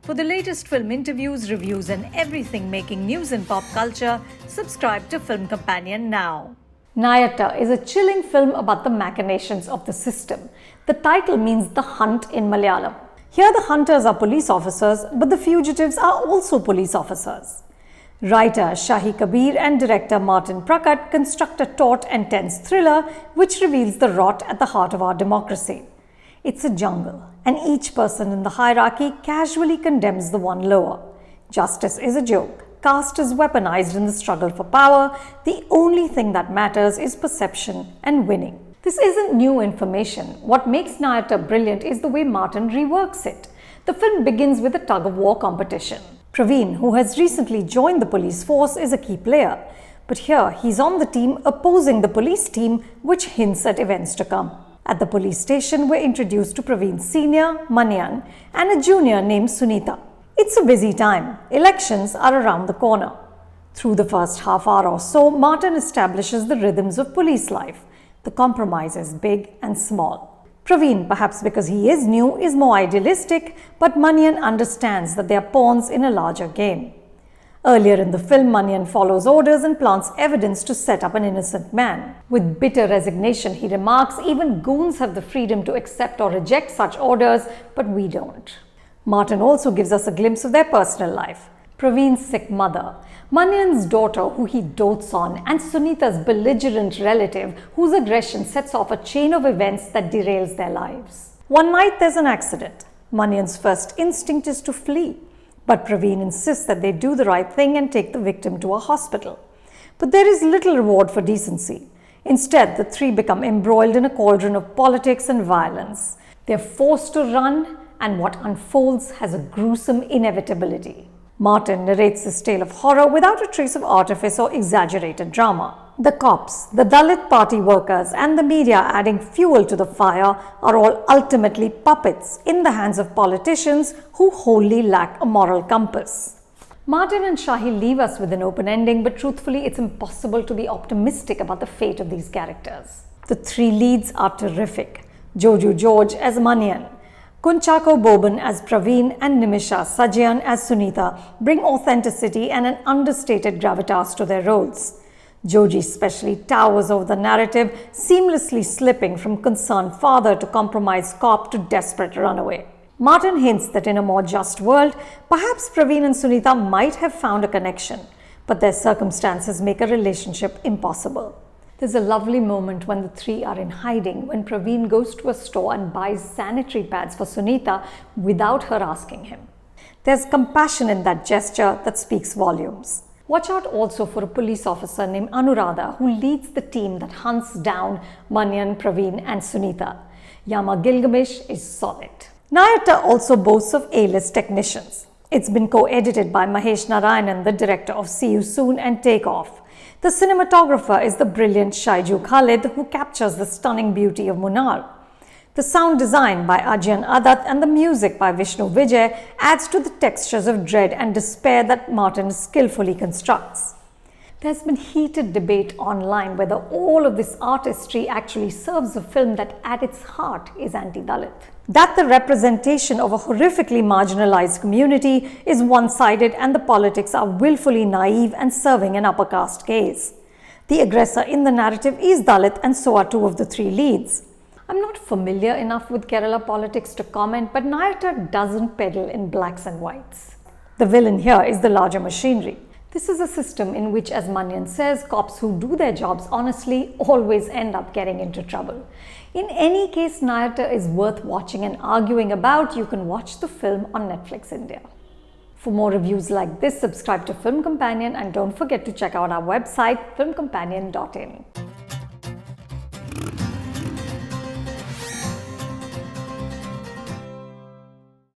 For the latest film interviews, reviews, and everything making news in pop culture, subscribe to Film Companion now. Nayattu is a chilling film about the machinations of the system. The title means the hunt in Malayalam. Here, the hunters are police officers, but the fugitives are also police officers. Writer Shahi Kabir and director Martin Prakkat construct a taut and tense thriller which reveals the rot at the heart of our democracy. It's a jungle, and each person in the hierarchy casually condemns the one lower. Justice is a joke. Caste is weaponized in the struggle for power. The only thing that matters is perception and winning. This isn't new information. What makes Nayattu brilliant is the way Martin reworks it. The film begins with a tug-of-war competition. Praveen, who has recently joined the police force, is a key player. But here, he's on the team opposing the police team, which hints at events to come. At the police station, we're introduced to Praveen's senior, Manian, and a junior named Sunitha. It's a busy time. Elections are around the corner. Through the first half hour or so, Martin establishes the rhythms of police life. The compromises, big and small. Praveen, perhaps because he is new, is more idealistic, but Manian understands that they are pawns in a larger game. Earlier in the film, Manian follows orders and plants evidence to set up an innocent man. With bitter resignation, he remarks, even goons have the freedom to accept or reject such orders, but we don't. Martin also gives us a glimpse of their personal life. Praveen's sick mother, Manian's daughter who he dotes on, and Sunitha's belligerent relative whose aggression sets off a chain of events that derails their lives. One night there's an accident. Manian's first instinct is to flee, but Praveen insists that they do the right thing and take the victim to a hospital. But there is little reward for decency. Instead, the three become embroiled in a cauldron of politics and violence. They're forced to run, and what unfolds has a gruesome inevitability. Martin narrates this tale of horror without a trace of artifice or exaggerated drama. The cops, the Dalit party workers, and the media adding fuel to the fire are all ultimately puppets in the hands of politicians who wholly lack a moral compass. Martin and Shahi leave us with an open ending, but truthfully, it's impossible to be optimistic about the fate of these characters. The three leads are terrific. Joju George as Manian, Kunchacko Boban as Praveen, and Nimisha Sajayan as Sunitha bring authenticity and an understated gravitas to their roles. Joju especially towers over the narrative, seamlessly slipping from concerned father to compromised cop to desperate runaway. Martin hints that in a more just world, perhaps Praveen and Sunitha might have found a connection, but their circumstances make a relationship impossible. There's a lovely moment when the three are in hiding when Praveen goes to a store and buys sanitary pads for Sunitha without her asking him. There's compassion in that gesture that speaks volumes. Watch out also for a police officer named Anuradha who leads the team that hunts down Manian, Praveen, and Sunitha. Yama Gilgamesh is solid. Nayattu also boasts of A-list technicians. It's been co-edited by Mahesh Narayanan, the director of See You Soon and Take Off. The cinematographer is the brilliant Shaiju Khalid, who captures the stunning beauty of Munnar. The sound design by Ajyan Adat and the music by Vishnu Vijay adds to the textures of dread and despair that Martin skillfully constructs. There's been heated debate online whether all of this artistry actually serves a film that at its heart is anti-Dalit. That the representation of a horrifically marginalized community is one-sided and the politics are willfully naive and serving an upper caste gaze. The aggressor in the narrative is Dalit, and so are two of the three leads. I'm not familiar enough with Kerala politics to comment, but Nayattu doesn't peddle in blacks and whites. The villain here is the larger machinery. This is a system in which, as Manian says, cops who do their jobs honestly always end up getting into trouble. In any case, Nayattu is worth watching and arguing about. You can watch the film on Netflix India. For more reviews like this, subscribe to Film Companion and don't forget to check out our website filmcompanion.in.